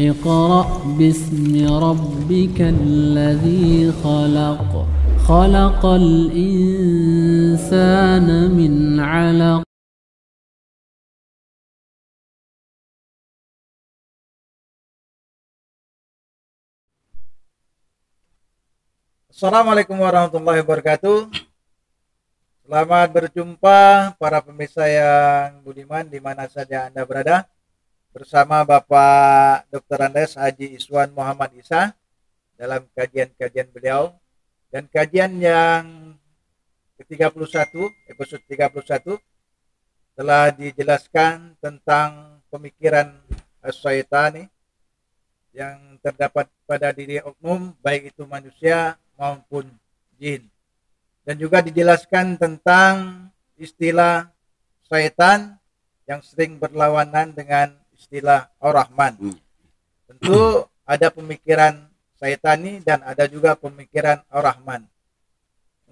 اقرأ باسم ربك الذي خلق خلق الإنسان من علق. Assalamualaikum warahmatullahi wabarakatuh. Selamat berjumpa para pemirsa yang budiman di mana saja Anda berada, bersama Bapak Dr. Andes Haji Iswan Muhammad Isa dalam kajian-kajian beliau, dan kajian yang ke-31, episode 31, telah dijelaskan tentang pemikiran as-syaitani yang terdapat pada diri oknum, baik itu manusia maupun jin. Dan juga dijelaskan tentang istilah syaitan yang sering berlawanan dengan istilah ar-Rahman. Tentu ada pemikiran syaitani dan ada juga pemikiran ar-Rahman.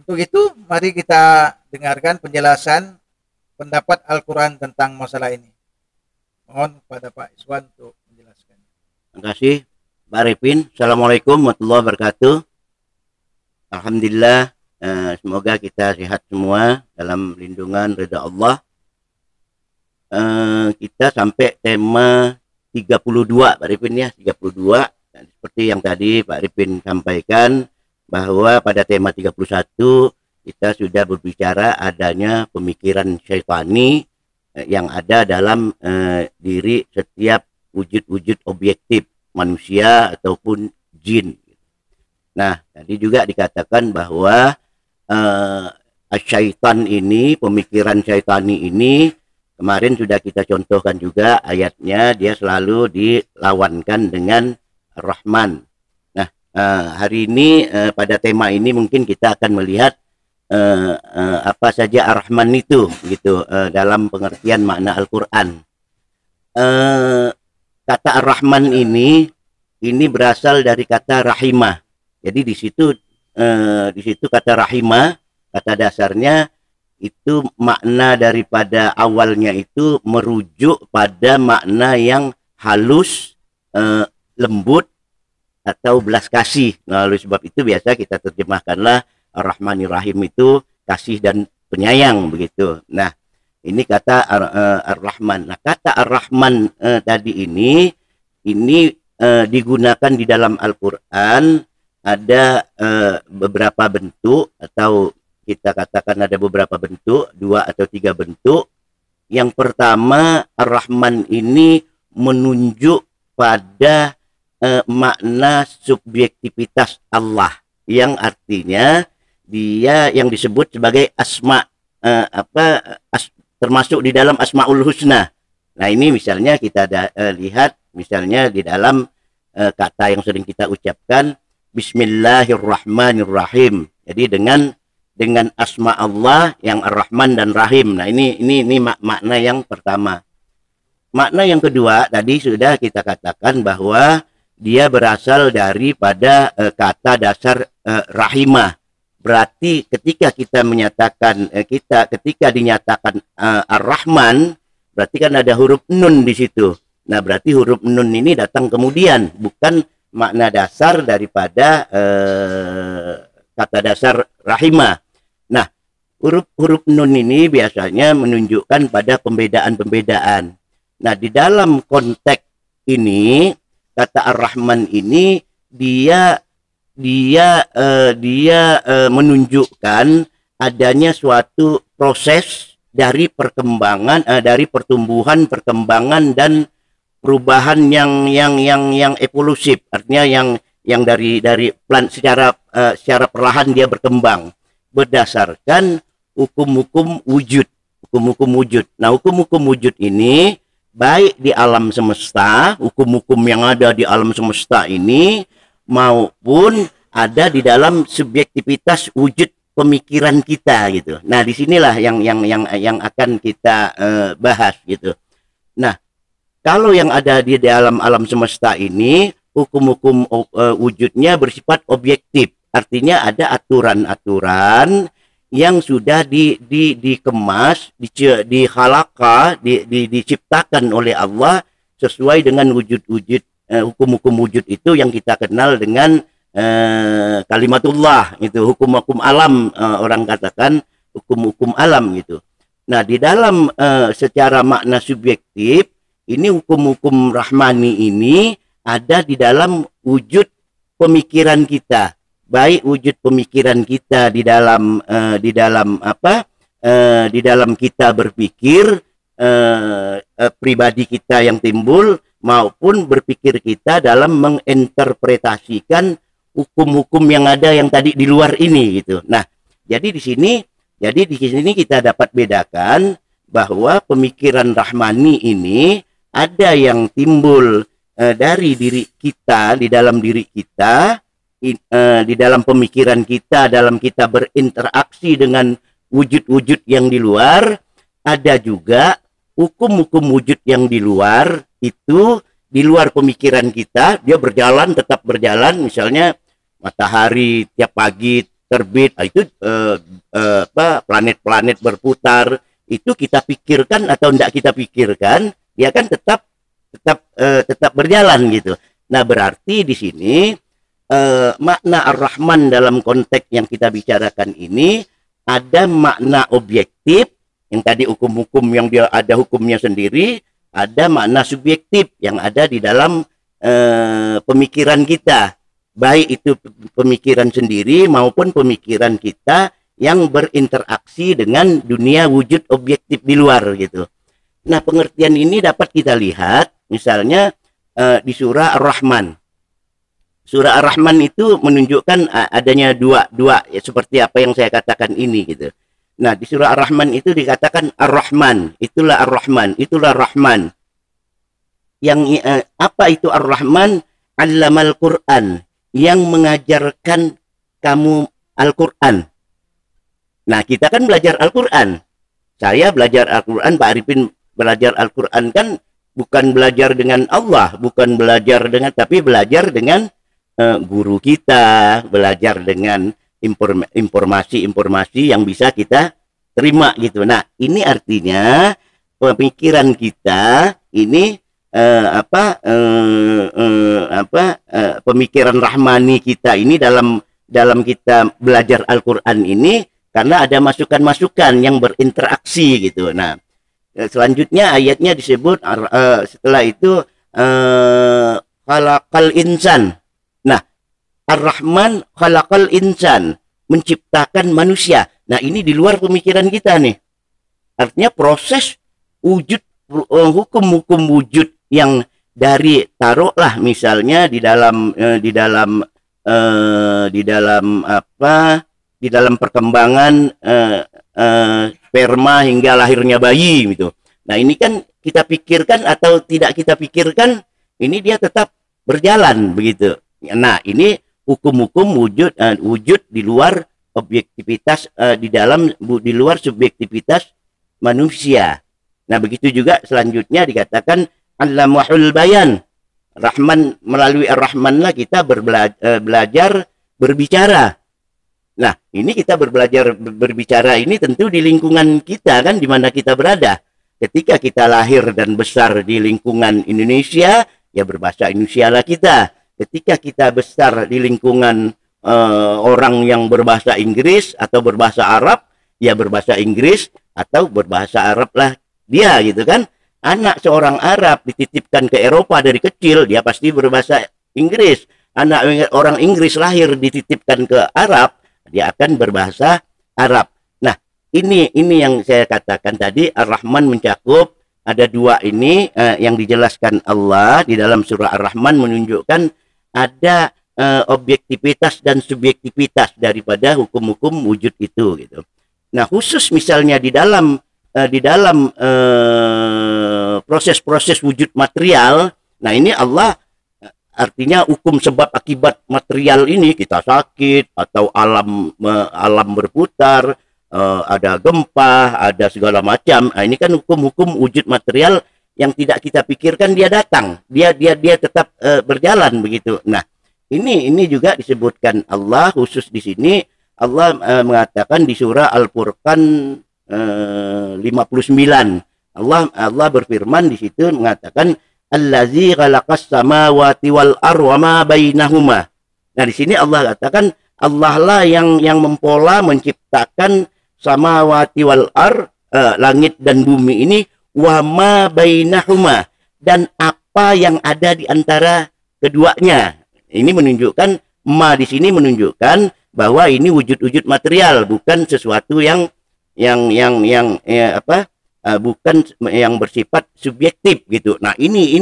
Untuk itu mari kita dengarkan penjelasan pendapat Al-Quran tentang masalah ini. Mohon kepada Pak Iswan untuk menjelaskan. Terima kasih Pak Arifin. Assalamualaikum warahmatullahi wabarakatuh. Alhamdulillah, semoga kita sehat semua dalam lindungan ridha Allah. Kita sampai tema 32 Pak Arifin ya, 32. Dan seperti yang tadi Pak Arifin sampaikan bahwa pada tema 31 kita sudah berbicara adanya pemikiran syaitani yang ada dalam diri setiap wujud-wujud objektif manusia ataupun jin. Nah, tadi juga dikatakan bahwa syaitan ini, pemikiran syaitani ini, kemarin sudah kita contohkan juga ayatnya, dia selalu dilawankan dengan Rahman. Nah, hari ini pada tema ini mungkin kita akan melihat apa saja Ar-Rahman itu, gitu, dalam pengertian makna Al-Quran. Kata Ar-Rahman ini berasal dari kata rahimah. Jadi di situ kata rahimah, kata dasarnya itu makna daripada awalnya itu merujuk pada makna yang halus, lembut atau belas kasih. Nah, oleh sebab itu biasa kita terjemahkanlah Ar-Rahmanir Rahim itu kasih dan penyayang, begitu. Nah, ini kata Ar-Rahman. Nah, kata Ar-Rahman tadi ini digunakan di dalam Al-Quran. Ada beberapa bentuk, atau kita katakan ada beberapa bentuk, 2 atau 3 bentuk. Yang pertama, Ar-Rahman ini menunjuk pada makna subjektivitas Allah, yang artinya dia yang disebut sebagai asma, termasuk di dalam Asmaul Husna. Nah, ini misalnya kita lihat misalnya di dalam kata yang sering kita ucapkan, Bismillahirrahmanirrahim. Jadi dengan asma Allah yang Ar-Rahman dan Rahim. Nah, ini makna yang pertama. Makna yang kedua tadi sudah kita katakan bahwa dia berasal daripada kata dasar rahimah. Berarti ketika kita menyatakan ketika dinyatakan Ar-Rahman, berarti kan ada huruf nun di situ. Nah, berarti huruf nun ini datang kemudian, bukan makna dasar daripada kata dasar rahimah. Nah, huruf nun ini biasanya menunjukkan pada pembedaan-pembedaan. Nah, di dalam konteks ini kata Ar-Rahman ini dia menunjukkan adanya suatu proses dari perkembangan, dari pertumbuhan, perkembangan dan perubahan yang evolusif, artinya yang dari secara perlahan dia berkembang berdasarkan hukum-hukum wujud. Nah, hukum-hukum wujud ini baik di alam semesta, hukum-hukum yang ada di alam semesta ini, maupun ada di dalam subjektivitas wujud pemikiran kita, gitu. Nah, disinilah yang akan kita bahas, gitu. Nah, kalau yang ada di dalam alam semesta ini, hukum-hukum wujudnya bersifat objektif. Artinya ada aturan-aturan yang sudah dikemas, diciptakan oleh Allah sesuai dengan wujud-wujud hukum-hukum wujud itu yang kita kenal dengan kalimatullah, itu hukum-hukum alam, orang katakan hukum-hukum alam gitu. Nah, di dalam secara makna subjektif ini hukum-hukum rahmani ini ada di dalam wujud pemikiran kita, baik wujud pemikiran kita di dalam di dalam kita berpikir, pribadi kita yang timbul, maupun berpikir kita dalam menginterpretasikan hukum-hukum yang ada yang tadi di luar ini gitu. Nah, jadi di sini kita dapat bedakan bahwa pemikiran rahmani ini ada yang timbul dari diri kita, di dalam diri kita, di dalam pemikiran kita, dalam kita berinteraksi dengan wujud-wujud yang di luar. Ada juga hukum-hukum wujud yang di luar, itu di luar pemikiran kita, dia berjalan, tetap berjalan. Misalnya matahari tiap pagi terbit, itu planet-planet berputar, itu kita pikirkan atau tidak kita pikirkan, dia kan tetap berjalan gitu. Nah, berarti di sini makna Ar-Rahman dalam konteks yang kita bicarakan ini ada makna objektif, yang tadi hukum-hukum yang dia ada hukumnya sendiri, ada makna subjektif yang ada di dalam pemikiran kita, baik itu pemikiran sendiri maupun pemikiran kita yang berinteraksi dengan dunia wujud objektif di luar gitu. Nah, pengertian ini dapat kita lihat misalnya di surah Ar-Rahman. Surah Ar-Rahman itu menunjukkan adanya dua ya, seperti apa yang saya katakan ini gitu. Nah, di surah Ar-Rahman itu dikatakan Ar-Rahman, itulah Ar-Rahman, itulah Rahman. Yang apa itu Ar-Rahman? Allamal Quran, yang mengajarkan kamu Al-Quran. Nah, kita kan belajar Al-Quran. Saya belajar Al-Quran, Pak Arifin belajar Al-Quran kan bukan belajar dengan Allah, bukan belajar dengan, tapi belajar dengan guru kita, belajar dengan informasi-informasi yang bisa kita terima gitu. Nah, ini artinya pemikiran kita ini pemikiran rahmani kita ini dalam kita belajar Al-Quran ini, karena ada masukan-masukan yang berinteraksi gitu. Nah, selanjutnya ayatnya disebut setelah itu khalaqal insan. Nah, Ar-Rahman khalaqal insan, menciptakan manusia. Nah, ini di luar pemikiran kita nih. Artinya proses wujud, hukum-hukum wujud yang dari, taruhlah misalnya di dalam perkembangan sperma hingga lahirnya bayi gitu. Nah, ini kan kita pikirkan atau tidak kita pikirkan, ini dia tetap berjalan begitu. Nah, ini hukum-hukum wujud di luar objektivitas, di luar subjektivitas manusia. Nah, begitu juga selanjutnya dikatakan Allamahul Bayan. Rahman, melalui Ar-Rahman lah kita belajar berbicara. Nah, ini kita belajar berbicara ini tentu di lingkungan kita kan, di mana kita berada. Ketika kita lahir dan besar di lingkungan Indonesia, ya berbahasa Indonesia lah kita. Ketika kita besar di lingkungan orang yang berbahasa Inggris atau berbahasa Arab, ya berbahasa Inggris atau berbahasa Arab lah dia gitu kan. Anak seorang Arab dititipkan ke Eropa dari kecil, dia pasti berbahasa Inggris. Anak orang Inggris lahir dititipkan ke Arab, dia akan berbahasa Arab. Nah, ini yang saya katakan tadi, Ar-Rahman mencakup ada dua ini yang dijelaskan Allah di dalam surah Ar-Rahman, menunjukkan ada objektivitas dan subjektivitas daripada hukum-hukum wujud itu gitu. Nah, khusus misalnya di dalam proses-proses wujud material, nah ini Allah artinya hukum sebab akibat material ini, kita sakit atau alam berputar, ada gempa, ada segala macam. Nah, ini kan hukum-hukum wujud material yang tidak kita pikirkan, dia datang, dia tetap berjalan begitu. Nah, ini juga disebutkan Allah khusus di sini. Allah mengatakan di surah Al-Furqan 59. Allah berfirman di situ mengatakan allazi khalaqas samawati wal ar wa ma bainahuma. Nah, di sini Allah katakan Allah lah yang mempola menciptakan samawati wal ar, langit dan bumi ini, wa ma bainahuma, dan apa yang ada di antara keduanya. Ini menunjukkan, ma di sini menunjukkan bahwa ini wujud-wujud material, bukan sesuatu yang bukan yang bersifat subjektif gitu. Nah, ini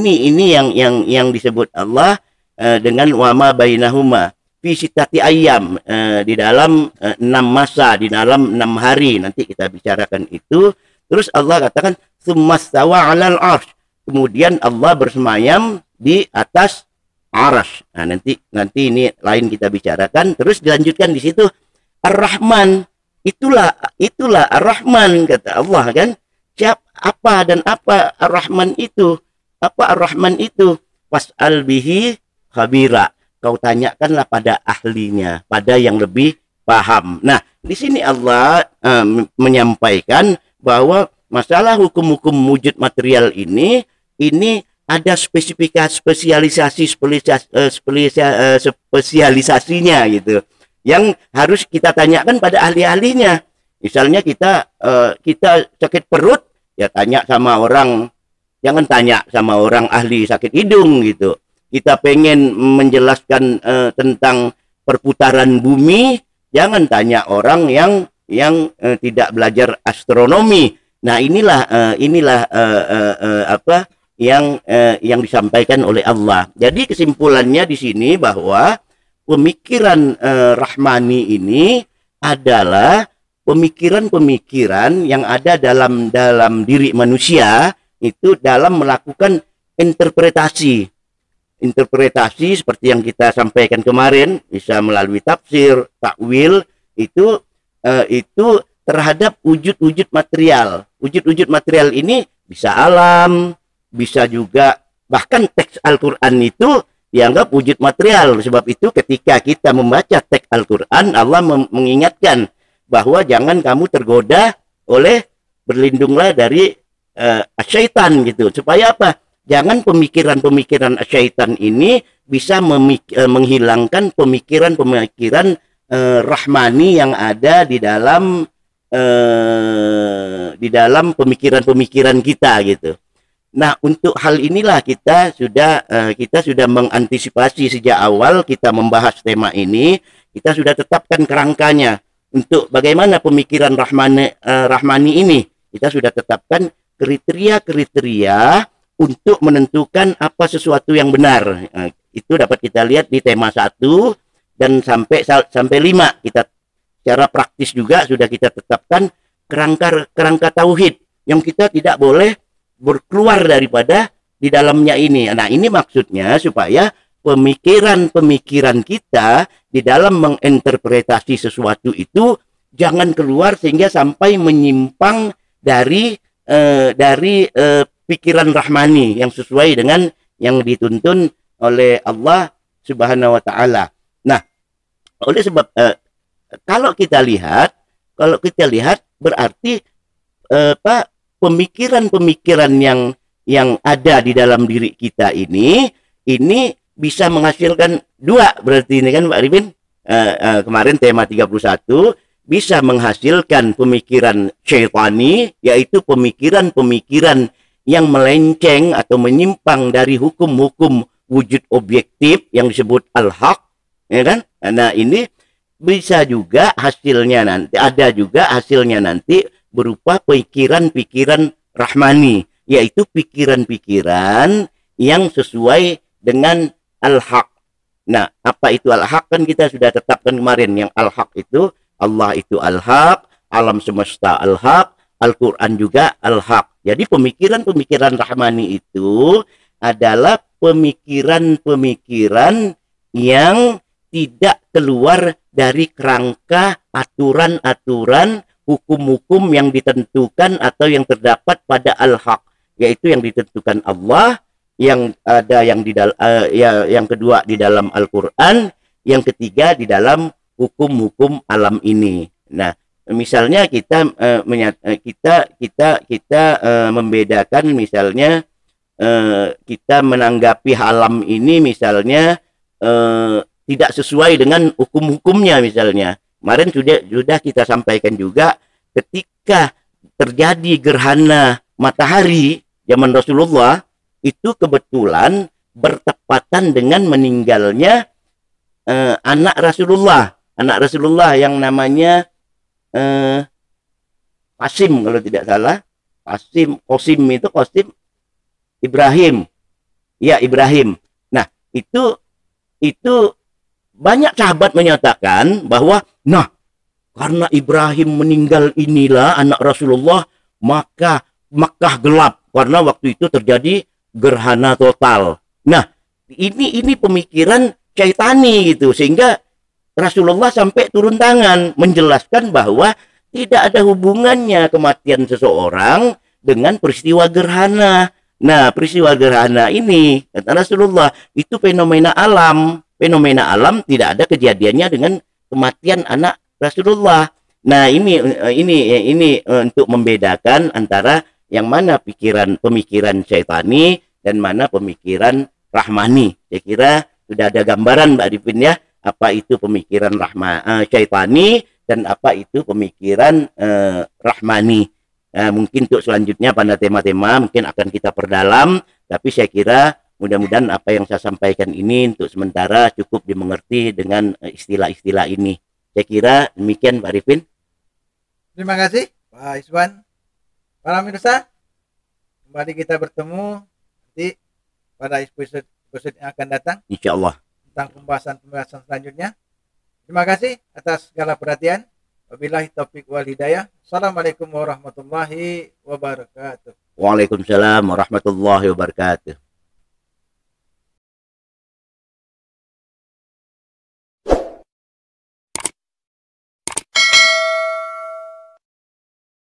yang disebut Allah dengan wama bainahuma fi sittati ayyam, di dalam 6 masa, di dalam 6 hari. Nanti kita bicarakan itu. Terus Allah katakan tsummastawa 'alal 'arsy. Kemudian Allah bersemayam di atas arsy. Nah, nanti ini lain kita bicarakan. Terus dilanjutkan di situ Ar-Rahman. Itulah Ar-Rahman, kata Allah kan. Apa dan apa Ar-Rahman itu? Apa Ar-Rahman itu? Fas'al bihi khabira. Kau tanyakanlah pada ahlinya, pada yang lebih paham. Nah, di sini Allah menyampaikan bahwa masalah hukum-hukum wujud material ini ada spesialisasinya gitu, yang harus kita tanyakan pada ahli-ahlinya. Misalnya kita sakit perut, ya tanya sama orang, jangan tanya sama orang ahli sakit hidung gitu. Kita pengen menjelaskan tentang perputaran bumi, jangan tanya orang yang tidak belajar astronomi. Nah, inilah yang disampaikan oleh Allah. Jadi kesimpulannya di sini bahwa pemikiran Rahmani ini adalah pemikiran-pemikiran yang ada dalam diri manusia, itu dalam melakukan interpretasi seperti yang kita sampaikan kemarin, bisa melalui tafsir, takwil, itu terhadap wujud-wujud material. Wujud-wujud material ini bisa alam, bisa juga bahkan teks Al-Quran itu dianggap wujud material. Sebab itu ketika kita membaca teks Al-Quran, Allah mengingatkan bahwa jangan kamu tergoda oleh, berlindunglah dari syaitan gitu. Supaya apa? Jangan pemikiran-pemikiran syaitan ini bisa menghilangkan pemikiran-pemikiran Rahmani yang ada di dalam pemikiran-pemikiran kita gitu. Nah, untuk hal inilah kita sudah mengantisipasi sejak awal kita membahas tema ini. Kita sudah tetapkan kerangkanya untuk bagaimana pemikiran Rahmani ini. Kita sudah tetapkan kriteria-kriteria untuk menentukan apa sesuatu yang benar. Nah, itu dapat kita lihat di tema 1 dan sampai 5. Kita secara praktis juga sudah kita tetapkan kerangka tauhid yang kita tidak boleh berkeluar daripada di dalamnya ini. Nah, ini maksudnya supaya pemikiran-pemikiran kita di dalam menginterpretasi sesuatu itu jangan keluar sehingga sampai menyimpang dari pikiran Rahmani yang sesuai dengan yang dituntun oleh Allah Subhanahu wa taala. Nah, oleh sebab kalau kita lihat berarti pemikiran-pemikiran yang ada di dalam diri kita ini bisa menghasilkan 2, berarti ini kan Pak Arifin, kemarin tema 31 bisa menghasilkan pemikiran syaitani, yaitu pemikiran-pemikiran yang melenceng atau menyimpang dari hukum-hukum wujud objektif yang disebut al-haq, ya kan? Nah, ini bisa juga hasilnya nanti berupa pikiran-pikiran Rahmani, yaitu pikiran-pikiran yang sesuai dengan al-haq. Nah, apa itu al-haq? Kan kita sudah tetapkan kemarin, yang al-haq itu Allah itu al-haq, alam semesta al-haq, Al-Quran juga al-haq. Jadi pemikiran-pemikiran Rahmani itu adalah pemikiran-pemikiran yang tidak keluar dari kerangka aturan-aturan hukum-hukum yang ditentukan atau yang terdapat pada al-haq, yaitu yang ditentukan Allah, yang ada yang kedua di dalam Al-Quran, yang ketiga di dalam hukum-hukum alam ini. Nah, misalnya kita membedakan misalnya kita menanggapi halam ini misalnya tidak sesuai dengan hukum-hukumnya misalnya. Kemarin sudah kita sampaikan juga ketika terjadi gerhana matahari zaman Rasulullah itu kebetulan bertepatan dengan meninggalnya anak Rasulullah yang namanya Qasim kalau tidak salah. Qasim Ibrahim. Ya, Ibrahim. Nah, itu banyak sahabat menyatakan bahwa karena Ibrahim meninggal inilah anak Rasulullah, maka Makkah gelap karena waktu itu terjadi gerhana total. Nah, ini pemikiran syaitani gitu, sehingga Rasulullah sampai turun tangan menjelaskan bahwa tidak ada hubungannya kematian seseorang dengan peristiwa gerhana. Nah, peristiwa gerhana ini kata Rasulullah itu fenomena alam. Fenomena alam, tidak ada kejadiannya dengan kematian anak Rasulullah. Nah, ini untuk membedakan antara yang mana pemikiran syaitani dan mana pemikiran rahmani. Saya kira sudah ada gambaran Mbak Arifin ya, apa itu pemikiran syaitani dan apa itu pemikiran rahmani. Mungkin untuk selanjutnya pada tema-tema mungkin akan kita perdalam, tapi saya kira mudah-mudahan apa yang saya sampaikan ini untuk sementara cukup dimengerti dengan istilah-istilah ini. Saya kira demikian Pak Arifin. Terima kasih Pak Iswan. Para pemirsa, kembali kita bertemu nanti pada episode yang akan datang. Insya Allah. Tentang pembahasan selanjutnya. Terima kasih atas segala perhatian. Wabillahi taufiq wal hidayah. Assalamualaikum warahmatullahi wabarakatuh. Waalaikumsalam warahmatullahi wabarakatuh.